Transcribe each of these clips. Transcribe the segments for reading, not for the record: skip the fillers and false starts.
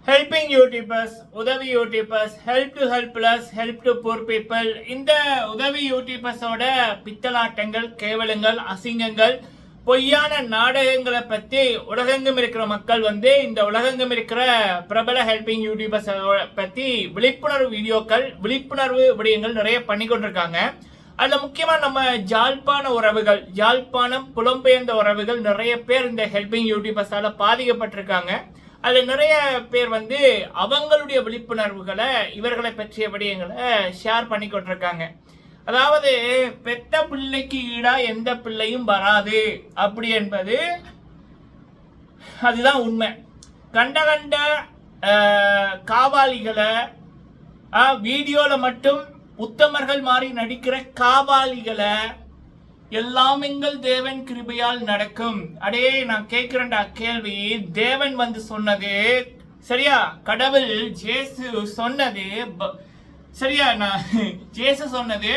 Helping YouTubers, உதவி YouTubers, help to helpless, help to poor people. இந்த உதவி யூடியூபர்ஸோட பித்தலாட்டங்கள், கேவலங்கள், அசிங்கங்கள், பொய்யான நாடகங்களை பற்றி உலகெங்கும் இருக்கிற மக்கள் இந்த உலகெங்கும் இருக்கிற பிரபல ஹெல்பிங் யூடியூபர்ஸ் பற்றி விழிப்புணர்வு வீடியோக்கள், விழிப்புணர்வு விடயங்கள் நிறைய பண்ணி கொண்டிருக்காங்க. அதில் முக்கியமாக நம்ம ஜாழ்ப்பாண உறவுகள், ஜாழ்ப்பாணம் புலம்பெயர்ந்த உறவுகள் நிறைய பேர் இந்த ஹெல்பிங் யூடியூபர்ஸால் பாதிக்கப்பட்டிருக்காங்க. அதில் நிறைய பேர் அவங்களுடைய விழிப்புணர்வுகளை, இவர்களை பற்றிய விடயங்களை ஷேர் பண்ணி கொண்டிருக்காங்க. அதாவது பெத்த பிள்ளைக்கு ஈடா எந்த பிள்ளையும் வராது அப்படி என்பது அதுதான் உண்மை. கண்ட கண்ட காவாலிகளை வீடியோல மட்டும் உத்தமர்கள் மாறி நடிக்கிற காவாலிகளை எல்லாம் எங்கள் தேவன் கிருபையால் நடக்கும். அடே நான் கேட்கிறேன்டா கேள்வி. தேவன் சொன்னது சரியா? கடவுள் ஜேசு சொன்னது சரியா? நான் ஜேசு சொன்னது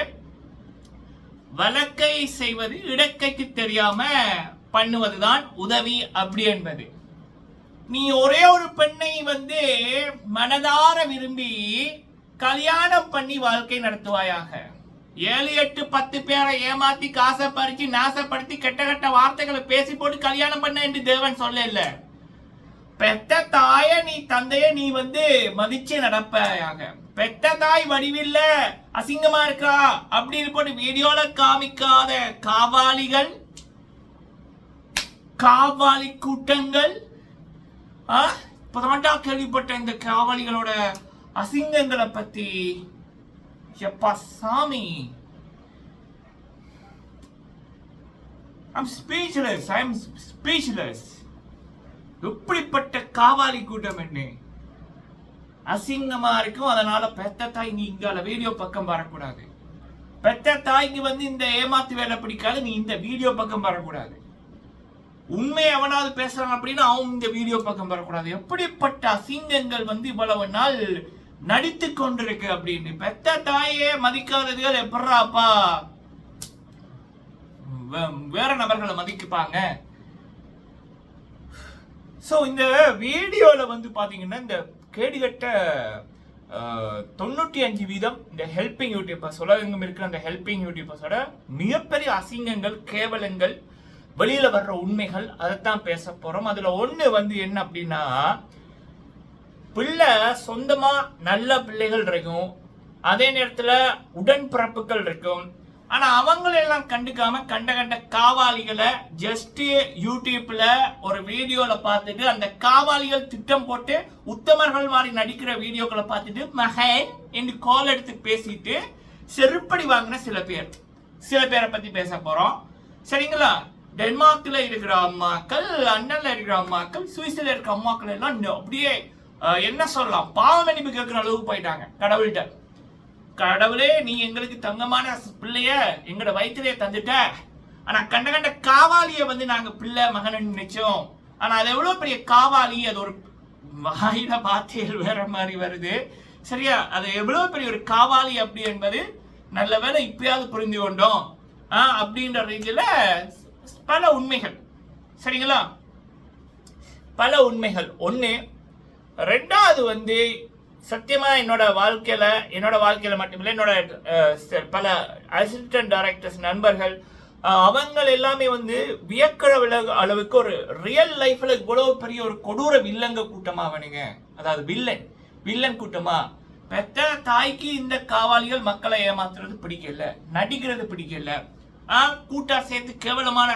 வலக்கை செய்வது இடக்கைக்கு தெரியாம பண்ணுவதுதான் உதவி அப்படி என்பது. நீ ஒரே ஒரு பெண்ணை மனதார விரும்பி கல்யாணம் பண்ணி வாழ்க்கை நடத்துவாயாக. 7, 8, 10 பேரை ஏமாத்தி காசை பறிச்சு நாசப்படுத்தி கெட்ட கெட்ட வார்த்தைகளை பேசி போட்டு கல்யாணம் பண்ண என்று தேவன் சொல்ல. பெத்த தாய நீ தந்தைய நீ மதிச்சு நடப்பாயாக. பெத்த தாய் வடிவில்ல அசிங்கமா இருக்கா அப்படின்னு போட்டு வீடியோல காமிக்காத காவாலிகள், காவாலி கூட்டங்கள். இப்பதான் கேள்விப்பட்ட இந்த காவாலிகளோட அசிங்கங்களை பத்தி. எப்பா சாமி, I'm speechless. எப்படிப்பட்ட காவாலி கூட்டம் என்ன? அசிங்கமா இருக்கும். அதனால பெத்த தாய் நீ இங்கால வீடியோ பக்கம் வரக்கூடாது. பெத்த தாய்க்கு இந்த ஏமாத்து வேலை பிடிக்காது, நீ இந்த வீடியோ பக்கம் வரக்கூடாது. உண்மை எவனாவது பேசுறான் அப்படின்னா அவன் இந்த வீடியோ பக்கம் வரக்கூடாது. எப்படிப்பட்ட அசிங்கங்கள் இவ்வளவு நாள் நடித்து கொண்டிருக்கு அப்படின்னு. பெத்த தாயே மதிக்காததுகள் எப்படாப்பா வேற நபர்களை மதிப்பாங்க? சோ இந்த வீடியோல பாத்தீங்கன்னா இந்த கேடுகட்ட 95% இந்த ஹெல்பிங் யூடியூபர்ஸ், உலகெங்கும் இருக்கிற அந்த ஹெல்பிங் யூடியூபர்ஸோட மிகப்பெரிய அசிங்கங்கள், கேவலங்கள், வெளியில வர்ற உண்மைகள், அதைத்தான் பேச போறோம். அதுல ஒண்ணு என்ன அப்படின்னா, பிள்ளை சொந்தமா நல்ல பிள்ளைகள் இருக்கும், அதே நேரத்துல உடன்பிறப்புகள் இருக்கும். ஆனா அவங்களெல்லாம் கண்டுக்காம கண்ட கண்ட காவாலிகளை ஜஸ்ட் யூடியூப்ல ஒரு வீடியோல பார்த்துட்டு அந்த காவாலிகள் திட்டம் போட்டு உத்தமர்கள் மாதிரி நடிக்கிற வீடியோக்களை பார்த்துட்டு மகன் என்று கால் எடுத்து பேசிட்டு செருப்படி வாங்கின சில பேரை பத்தி பேச போறோம். சரிங்களா? டென்மார்க்ல இருக்கிற அம்மாக்கள், லண்டன்ல இருக்கிற அம்மாக்கள், சுவிஸ்ல இருக்கிற அம்மாக்கள் எல்லாம் அப்படியே என்ன சொல்லலாம், பாவமன்னிப்பு கேட்கிற அளவுக்கு போயிட்டாங்க கடவுள்கிட்ட. கடவுளே, நீ எங்களுக்கு தங்கமான பிள்ளைய எங்கட வயிற்றுலயே தந்துட்ட. ஆனா கண்ட கண்ட காவாலிய நாங்க பிள்ளை மகன் நினைச்சோம். ஆனா அது எவ்வளவு பெரிய காவாலி, அது ஒரு வாயில வார்த்தைகள் வேற மாதிரி வருது. சரியா? அது எவ்வளவு பெரிய ஒரு காவாலி அப்படி என்பது நல்ல வேலை இப்பயாவது புரிந்து கொண்டோம் அப்படின்ற ரீதியில பல உண்மைகள். சரிங்களா? பல உண்மைகள். ஒண்ணு. ரெண்டாவது சத்தியமா என்னோட வாழ்க்கையில மட்டுமில்லை, என்னோட பல அசிஸ்டன்ட் டைரக்டர்ஸ் நண்பர்கள் அவங்க எல்லாமே வியக்கிற அளவுக்கு ஒரு ரியல் லைஃப்ல இவ்வளவு பெரிய ஒரு கொடூர வில்லங்க கூட்டமா அவனுங்க. அதாவது வில்லன் கூட்டமா. பெத்த தாய்க்கு இந்த காவாலிகள் மக்களை ஏமாத்துறது பிடிக்கல, நடிக்கிறது பிடிக்கல, கூட்டா சேர்த்து கேவலமான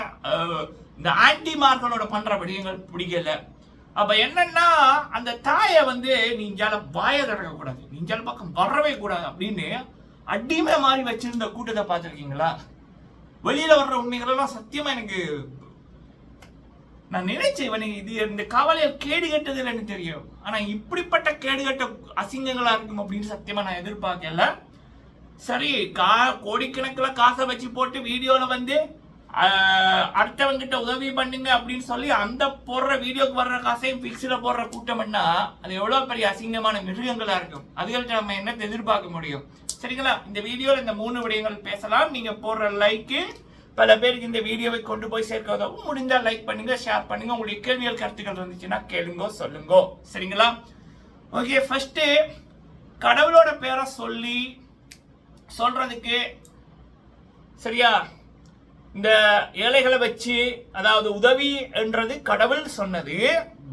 இந்த ஆன்டிமார்களோட பண்ற விடயங்கள் பிடிக்கல. அப்ப என்னன்னா, அந்த தாயை நீஞ்சால வாய திறக்க கூடாது, நீஞ்சால பக்கம் வரவே கூடாது அப்படின்னு அடிமை மாதிரி வச்சிருந்த கூட்டத்தை பார்த்திருக்கீங்களா? வெளியில வர்ற உண்மைகள் எல்லாம் சத்தியமா எனக்கு நான் நினைச்சேன் இது இந்த காவலியர் கேடு கட்டது இல்லைன்னு தெரியும். ஆனா இப்படிப்பட்ட கேடுகட்ட அசிங்கங்களா இருக்கும் அப்படின்னு சத்தியமா நான் எதிர்பார்க்கல. சரி, கோடிக்கணக்கில் காசை வச்சு போட்டு வீடியோல அடுத்தவங்கிட்ட உதவி பண்ணுங்க அப்படின்னு சொல்லி அந்த போடுற வீடியோக்கு வர்ற காசையும் பிக்ஸ்ல போடுற கூட்டம்னா அது எவ்வளவு பெரிய அசிங்கமான மிருகங்களா இருக்கும். அதுகள்ட்ட நம்ம என்ன எதிர்பார்க்க முடியும்? சரிங்களா? இந்த வீடியோல இந்த 3 விடயங்கள் பேசலாம். நீங்க போடுற லைக்கு பல பேருக்கு இந்த வீடியோவை கொண்டு போய் சேர்க்க உதவும். முடிஞ்சா லைக் பண்ணுங்க, ஷேர் பண்ணுங்க. உங்களுக்கு கேள்விகள் கருத்துக்கள் இருந்துச்சுன்னா கேளுங்க, சொல்லுங்க. சரிங்களா? ஓகே, ஃபர்ஸ்ட் கடவுளோட பேரை சொல்றதுக்கு சரியா, இந்த ஏழைகளை வச்சு, அதாவது உதவி என்றது கடவுள் சொன்னது,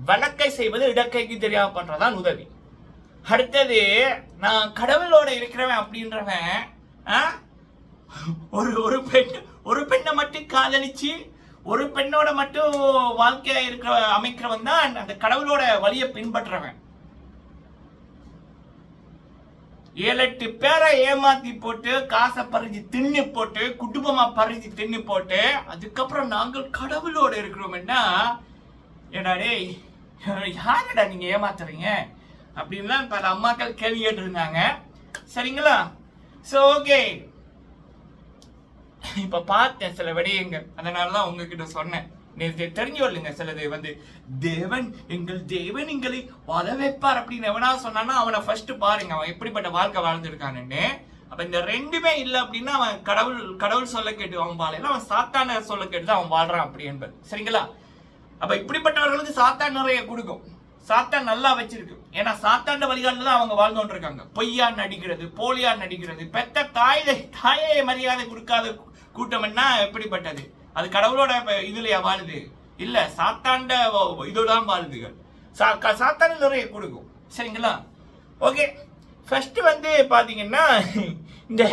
வழக்கை செய்வது இடக்கைக்கு தெரியாம பண்றதான் உதவி. அடுத்தது நான் கடவுளோட இருக்கிறவன் அப்படின்றவன் ஒரு பெண்ணை மட்டும் காதலிச்சு ஒரு பெண்ணோட மட்டும் வாழ்க்கையா அமைக்கிறவன் தான் அந்த கடவுளோட வழியை பின்பற்றவன். 7-8 பேரை ஏமாத்தி போட்டு, காசை பறிச்சு தின்னு போட்டு, குடும்பமா பறிச்சு தின்னு போட்டு, அதுக்கப்புறம் நாங்கள் கடவுளோட இருக்கிறோம்னா, ஏடா டேய் யாரடா நீங்க ஏமாத்துறீங்க அப்படின்னு தான் பல அம்மாக்கள் கேள்வி கேட்டு இருந்தாங்க. சரிங்களா? சோ ஓகே, இப்ப பார்த்தேன் சில விடயங்கள், அதனாலதான் உங்ககிட்ட சொன்னேன். தெரிஞ்சு கொள்ளுங்க. சிலது தேவன் எங்களை வாழ வைப்பார் அப்படின்னு எவனா சொன்னான்னா அவனை ஃபர்ஸ்ட் பாருங்க, அவன் எப்படிப்பட்ட வாழ்க்கை வாழ்ந்துருக்கான்னு. அப்ப இந்த ரெண்டுமே இல்லை அப்படின்னா அவன் கடவுள் சொல்ல கேட்டு அவன் வாழல, அவன் சாத்தான சொல்ல கேட்டு அவன் வாழ்றான் அப்படி என்பது. சரிங்களா? அப்ப இப்படிப்பட்டவர்களுக்கு சாத்தான் நிறைய கொடுக்கும், சாத்தான் நல்லா வச்சிருக்கு. ஏன்னா சாத்தாண்ட வழிகாட்டில் தான் அவங்க வாழ்ந்து கொண்டிருக்காங்க. பொய்யா நடிக்கிறது, போலியா நடிக்கிறது, பெத்த தாயை மரியாதை கொடுக்காத கூட்டம் என்ன எப்படிப்பட்டது? அது கடவுளோட இதுலயா வாழுது? இல்ல, சாத்தாண்ட இதோதான் வாழுதுகள். சாத்தான நிறைய கொடுக்கும். சரிங்களா? ஓகே, ஃபர்ஸ்ட் பாத்தீங்கன்னா இந்த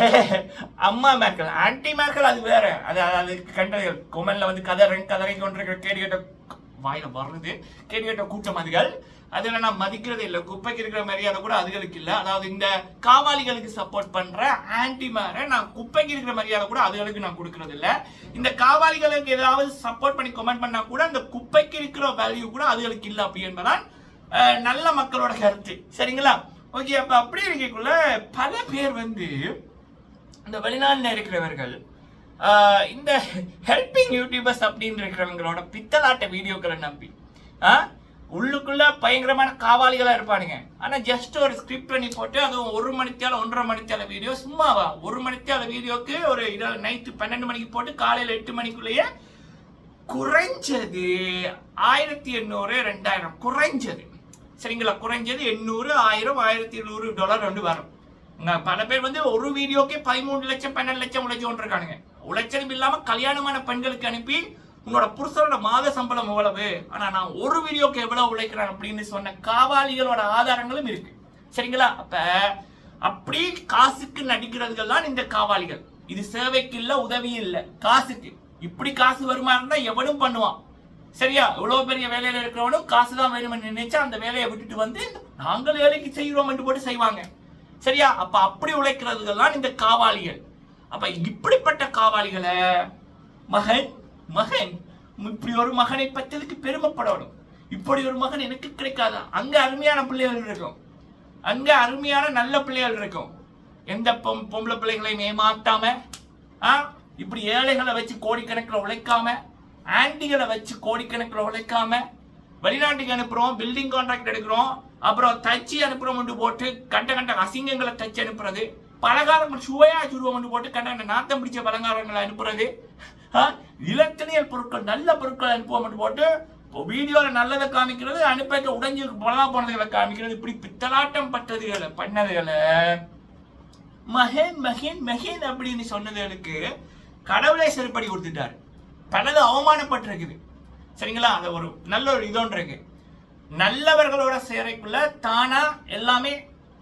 அம்மா மேக்கல், ஆன்டி மேக்கல் அது வேற. அது கண்டது கொமெண்ட்ல கதறை கொண்டிருக்கிற கேடு கேட்ட வாயில வர்றது கேடு கேட்ட கூட்டம் அதுகள். அதுல நான் மதிக்கிறது இல்லை. குப்பைக்கு இருக்கிற மரியாதை கூட அதுகளுக்கு இல்லை. அதாவது இந்த காவாலிகளுக்கு சப்போர்ட் பண்ற ஆன்டி மேர நான் குப்பைக்கு இருக்கிற மரியாதை கூட அதுகளுக்கு நான் கொடுக்கறது இல்லை. இந்த காவாலிகளுக்கு ஏதாவது சப்போர்ட் பண்ணி கமெண்ட் பண்ணா கூட அந்த குப்பைக்கு இருக்கிற வேல்யூ கூட அதுகளுக்கு இல்லை அப்படி என்பதான் நல்ல மக்களோட கருத்து. சரிங்களா? ஓகே, அப்ப அப்படி இருக்கக்குள்ள பல பேர் இந்த வெளிநாட்டில் இருக்கிறவர்கள் இந்த ஹெல்பிங் யூடியூபர்ஸ் அப்படின்னு இருக்கிறவங்களோட பித்தலாட்ட வீடியோக்களை நம்பி உள்ளுக்குள்ள பயங்கரமான காவாலிகளா இருப்பானுங்க. ஆனா ஜஸ்ட் ஒரு ஸ்கிரிப்ட் பண்ணி போட்டு அதுவும் 1 மணித்தால 1.5 மணித்தால வீடியோ, சும்மாவா 1 மணித்தால வீடியோக்கு ஒரு நைட்டு 12 மணிக்கு போட்டு காலையில 8 மணிக்குள்ளேயே குறைஞ்சது 1800-2000 குறைஞ்சது. சரிங்களா? குறைஞ்சது 800, 1000, $1700 வரும். பல பேர் ஒரு வீடியோக்கே 13 லட்சம் 12 லட்சம் உழைச்சு கொண்டிருக்கானுங்க. உழைச்சதும் இல்லாம கல்யாணமான பெண்களுக்கு அனுப்பி உன்னோட புருஷனோட மாத சம்பளம் எவ்வளவு, ஆனா நான் ஒரு வீடியோக்கு எவ்வளவு உழைக்கிறேன் அப்படின்னு சொன்ன காவாலிகளோட ஆதாரங்களும் இருக்கு. சரிங்களா? அப்ப அப்படி காசுக்கு நடிக்கிறதுகள் தான் இந்த காவாலிகள். இது சேவைக்கு இல்ல, உதவி இல்ல, காசுக்கு. இப்படி காசு வருமா இருந்தா எவனும் பண்ணுவான். சரியா? இவ்வளவு பெரிய வேலையில இருக்கிறவனும் காசுதான் வேணும்னு நினைச்சா அந்த வேலையை விட்டுட்டு நாங்கள் வேலைக்கு செய்கிறோம் என்று போட்டு செய்வாங்க. சரியா? அப்ப அப்படி உழைக்கிறதுகள் தான் இந்த காவாலிகள். அப்ப இப்படிப்பட்ட காவாலிகளை மகன் இப்படி ஒரு மகனை பற்றதுக்கு பெருமைப்படணும். இப்படி ஒரு மகன் எனக்கு கிடைக்காதா? அங்க அருமையான பிள்ளைகள் இருக்கும், அங்க அருமையான நல்ல பிள்ளைகள் இருக்கும். எந்த பொம்பளை பிள்ளைகளையும் ஏமாத்தாம, இப்படி ஏழைகளை வச்சு கோடிக்கணக்கில் உழைக்காம, ஆண்டிகளை வச்சு கோடிக்கணக்கில் உழைக்காம, வெளிநாட்டுக்கு அனுப்புறோம், பில்டிங் கான்ட்ராக்ட் எடுக்கிறோம், அப்புறம் தச்சு அனுப்புறோம் போட்டு கண்ட அசிங்கங்களை தச்சு அனுப்புறது, பலகாரங்கள் சுவையா சுருவம் போட்டு கண்ட நாத்தம் பிடிச்ச பலகாரங்களை அனுப்புறது, இலத்தினியல் பொருட்கள் நல்ல பொருட்களை அனுப்புவோம் போட்டு வீடியோல நல்லதை காமிக்கிறது, அனுப்ப உடைஞ்சு பலமா போனதுகளை காமிக்கிறது. இப்படி பித்தலாட்டம் பட்டதுகளை பண்ணதுகளை மகன் அப்படின்னு சொன்னதுகளுக்கு கடவுளை செருப்படி கொடுத்துட்டாரு. பலது அவமானப்பட்டிருக்குது. சரிங்களா? அது ஒரு நல்ல ஒரு இதோன்று இருக்கு. நல்லவர்களோட சேரைக்குள்ள தானா எல்லாமே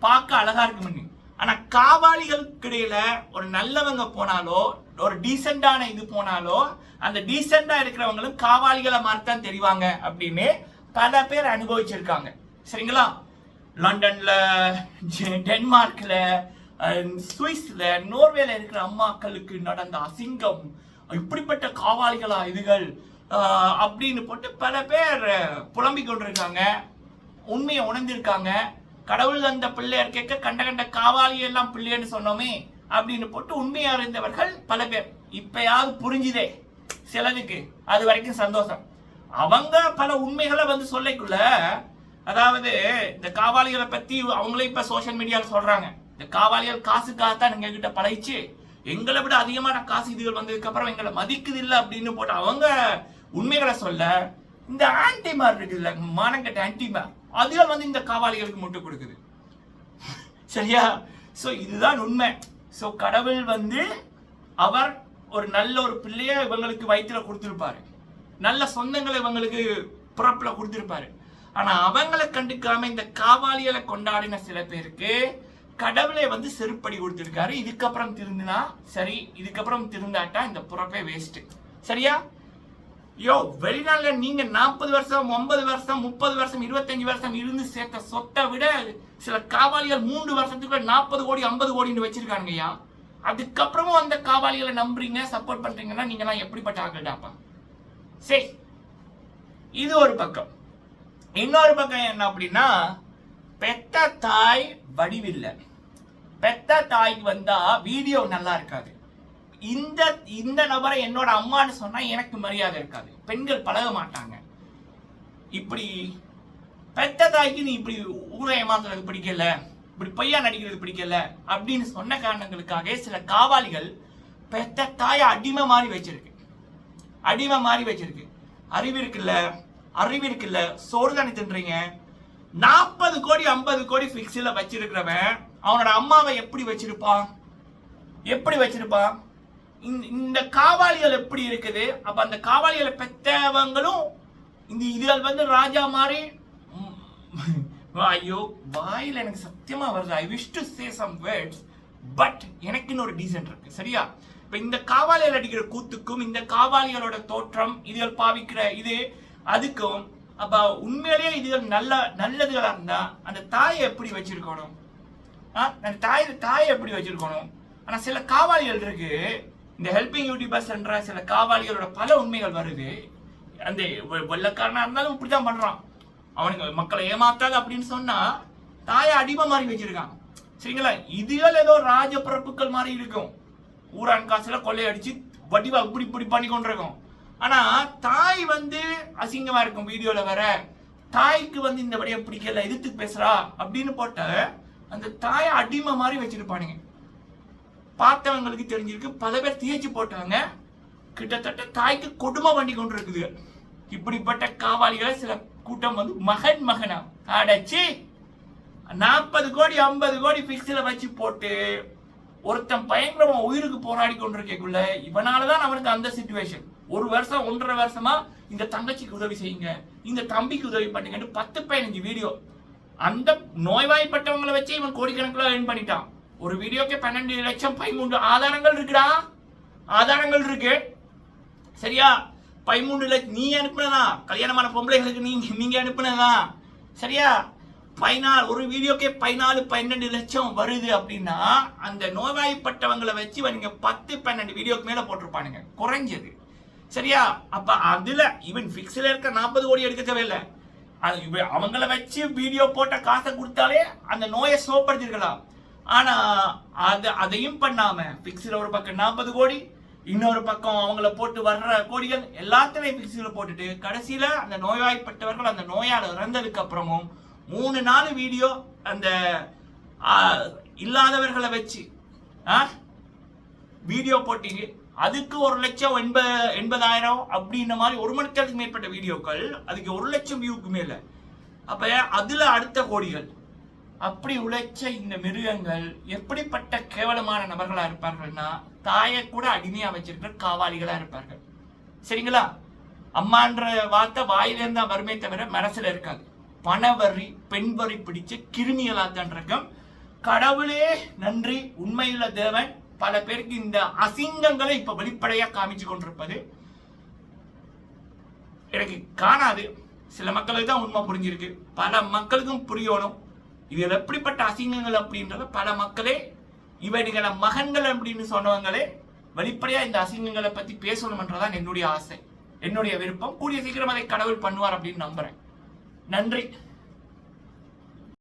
பார்க்க அழகா இருக்கு. ஆனா காவாலிகளுக்கு இடையில ஒரு நல்லவங்க போனாலோ, ஒரு டீசென்டான இது போனாலோ, அந்த டீசென்டா இருக்கிறவங்களும் காவாலிகளை மாறித்தான் தெரிவாங்க அப்படின்னு பல பேர் அனுபவிச்சிருக்காங்க. சரிங்களா? லண்டன்ல, டென்மார்க்ல, சுவிஸ்ல, நோர்வேல இருக்கிற அம்மாக்களுக்கு நடந்த அசிங்கம், இப்படிப்பட்ட காவாலிகளா இதுகள் அப்படின்னு போட்டு பல பேர் புலம்பிக் கொண்டிருக்காங்க. உண்மையை உணர்ந்திருக்காங்க. கடவுள் அந்த பிள்ளையர் கேட்க கண்ட காவாலி எல்லாம் பிள்ளைன்னு சொன்னோமே அப்படின்னு போட்டு உண்மையா இருந்தவர்கள் பல பேர். இப்பயாவது புரிஞ்சுதே சிலதுக்கு, அது வரைக்கும் சந்தோஷம். அவங்க பல உண்மைகளை சொல்லிக்குள்ள, அதாவது இந்த காவாலிகளை பத்தி அவங்களே இப்ப சோசியல் மீடியாவில் சொல்றாங்க, இந்த காவாலிகள் காசுக்காகத்தான் எங்க கிட்ட பழகிச்சு, எங்களை விட அதிகமான காசு இதுகள் வந்ததுக்கு அப்புறம் எங்களை மதிக்குது இல்லை அப்படின்னு போட்டு அவங்க உண்மைகளை சொல்ல, இந்த ஆன்டிமார் இருக்குல்ல, மானங்கட்ட ஆன்டிமார், அதுகள் வந்து இந்த காவாலிகளுக்கு முட்டு கொடுக்குது. சரியா? சோ இதுதான் உண்மை. சோ கடவுள் வந்து அவர் ஒரு நல்ல ஒரு பிள்ளைய இவங்களுக்கு வயிற்றுல கொடுத்திருப்பாரு, நல்ல சொந்தங்களை இவங்களுக்கு பிறப்புல கொடுத்திருப்பாரு. ஆனா அவங்களை கண்டுக்காம இந்த காவாலிகளை கொண்டாடின சில பேருக்கு கடவுளை வந்து செருப்படி கொடுத்திருக்காரு. இதுக்கப்புறம் திருந்தினா சரி, இதுக்கப்புறம் திருந்தாட்டா இந்த பிறப்பே வேஸ்ட். சரியா? வெளிநாட்டுல நீங்க 40 வருஷம் 50 வருஷம் 30 வருஷம் 25 வருஷம் இருந்து சேர்த்த சொத்தை விட சில காவாலிகள் 3 வருஷத்துக்கு 40 கோடி 50 கோடின்னு வச்சிருக்காங்கய்யா. அதுக்கப்புறமும் அந்த காவாலிகளை நம்புறீங்க, சப்போர்ட் பண்றீங்கன்னா நீங்க எல்லாம் எப்படிப்பட்ட ஆகட்டாப்பா? சரி, இது ஒரு பக்கம். இன்னொரு பக்கம் என்ன அப்படின்னா, பெத்த தாய் வடிவில்லை. பெத்த தாய்க்கு வந்தா வீடியோ நல்லா இருக்காது. இந்த நபரை என்னோட அம்மான்னு சொன்னா எனக்கு மரியாதை இருக்காது, பெண்கள் பழக மாட்டாங்க. இப்படி பெத்த தாய்க்கு நீ இப்படி ஊரை ஏமாத்துறது பிடிக்கல, இப்படி பொய்யா நடிக்கிறது பிடிக்கல அப்படின்னு சொன்ன காரணங்களுக்காக சில காவாலிகள் பெத்த தாயை அடிமை மாதிரி வச்சிருக்கு. அறிவு இருக்குல்ல, சோறு தானே தின்றீங்க. 40 கோடி 50 கோடி பிக்ஸ்ல வச்சிருக்கிறவன் அவனோட அம்மாவை எப்படி வச்சிருப்பான்? இந்த காவாலிகள் எப்படி இருக்குது? அப்ப அந்த காவாலிகளை பெற்றவங்களும் இந்த இதுகள் வந்து ராஜா மாதிரி, ஐயோ வாயில எனக்கு சத்தியமா வருது. I wish to say some words, but எனக்குன்னு ஒரு டீசன்ட் இருக்கு. சரியா? இப்ப இந்த காவாலிகள் அடிக்கிற கூத்துக்கும் இந்த காவாலிகளோட தோற்றம், இதுகள் பாவிக்கிற இது அதுக்கும், அப்ப உண்மையிலேயே இதுகள் நல்லதுகளா இருந்தா அந்த தாயை எப்படி வச்சிருக்கணும்? தாயை எப்படி வச்சிருக்கணும்? ஆனா சில காவாலிகள் இருக்கு, இந்த ஹெல்பிங் யூடியூபர்ஸ் என்ற சில காவாலிகளோட பல உண்மைகள் வருது. அந்த வெள்ளக்காரனா இருந்தாலும் இப்படிதான் பண்றான். அவனுங்க மக்களை ஏமாத்தாது அப்படின்னு சொன்னா தாயை அடிமை மாதிரி வச்சிருக்கான். சரிங்களா? இதுகள் ஏதோ ராஜபிறப்புகள் மாதிரி இருக்கும், ஊரான் காசுல கொள்ளையடிச்சு வடிவா இப்படி பண்ணி கொண்டிருக்கும். ஆனா தாய் வந்து அசிங்கமா இருக்கும். வீடியோல வர தாய்க்கு வந்து இந்த வழியை பிடிக்கல, எதிர்த்து பேசுறா அப்படின்னு போட்ட அந்த தாயை அடிமை மாதிரி வச்சிருப்பானுங்க. பார்த்தவங்களுக்கு தெரிஞ்சிருக்கு, பல பேர் தேய்ச்சி போட்டாங்க. கிட்டத்தட்ட தாய்க்கு கொடுமை பண்ணி கொண்டு இருக்குது. இப்படிப்பட்ட காவாலிகளை சில கூட்டம் வந்து மகனா அடைச்சி 40 கோடி 50 கோடி பிக்ஸ்ல வச்சு போட்டு ஒருத்தன் பயங்கரமா உயிருக்கு போராடி கொண்டிருக்கக்குள்ள இவனாலதான் அவனுக்கு அந்த சிச்சுவேஷன். 1 வருஷம் 1.5 வருஷமா இந்த தங்கச்சிக்கு உதவி செய்யுங்க, இந்த தம்பிக்கு உதவி பண்ணுங்கன்னு 10-15 வீடியோ அந்த நோய்வாய்ப்பட்டவங்களை வச்சு இவன் கோடிக்கணக்கில் ஏர்ன் பண்ணிட்டான். ஒரு வீடியோக்கு 12 லட்சம் 13 ஆதாரங்கள் இருக்குடா, ஆதாரங்கள் இருக்கு. சரியா? 13 லட்சம் நீ அனுப்புனதா, கல்யாணமான பொம்பளைகளுக்கு நீங்க அனுப்புனதா. சரியா? ஒரு வீடியோக்கே 14-12 லட்சம் வருது அப்படின்னா அந்த நோய்வாய்ப்பட்டவங்களை வச்சு நீங்க 10-12 வீடியோக்கு மேல போட்டிருப்பானுங்க குறைஞ்சது. சரியா? அப்ப அதுல இவன் பிக்ஸ்ல இருக்க 40 கோடி எடுக்க தேவையில்லை, அவங்கள வச்சு வீடியோ போட்ட காசை கொடுத்தாலே அந்த நோயை சோப்படுத்திருக்கலாம். ஆனா அதையும் பண்ணாம பிக்ஸ்ல ஒரு பக்கம் 40 கோடி, இன்னொரு பக்கம் அவங்கள போட்டு வர்ற கோடிகள் எல்லாத்தையும் பிக்ஸ்ல போட்டுட்டு கடைசியில அந்த நோய்வாய்ப்பட்டவர்கள் அந்த நோயால இறந்ததுக்கு அப்புறமும் 3-4 வீடியோ அந்த இல்லாதவர்களை வச்சு வீடியோ போட்டீங்க. அதுக்கு 1,80,000 அப்படின்ற மாதிரி 1 மணி நேரத்துக்கு மேற்பட்ட வீடியோக்கள், அதுக்கு 1 லட்சம் வியூக்கு மேல. அப்ப அதுல அடுத்த கோடிகள். அப்படி உழைச்ச இந்த மிருகங்கள் எப்படிப்பட்ட கேவலமான நபர்களா இருப்பார்கள்னா தாயை கூட அடிமையா வச்சிருக்கிற காவாலிகளா இருப்பார்கள். சரிங்களா? அம்மான்ற வார்த்தை வாயிலிருந்தா வருமே தவிர மனசுல இருக்காது. பணவரி பெண்வரி பிடிச்ச கிருமிகளாத்தான் இருக்கும். கடவுளே நன்றி, உண்மையுள்ள தேவன் பல பேருக்கு இந்த அசிங்கங்களை இப்ப வெளிப்படையா காமிச்சு கொண்டிருப்பது எனக்கு காணாது. சில மக்களுக்கு தான் உண்மை புரிஞ்சிருக்கு, பல மக்களுக்கும் புரியணும் இது எப்படிப்பட்ட அசிங்கங்கள் அப்படின்றத. பல மக்களே இவனுங்களை மகன்கள் அப்படின்னு சொன்னவங்களே வெளிப்படையா இந்த அசிங்கங்களை பத்தி பேசணும்ன்றதான் என்னுடைய ஆசை, என்னுடைய விருப்பம். கூடிய சீக்கிரம் அதை கடவுள் பண்ணுவார் அப்படின்னு நம்புறேன். நன்றி.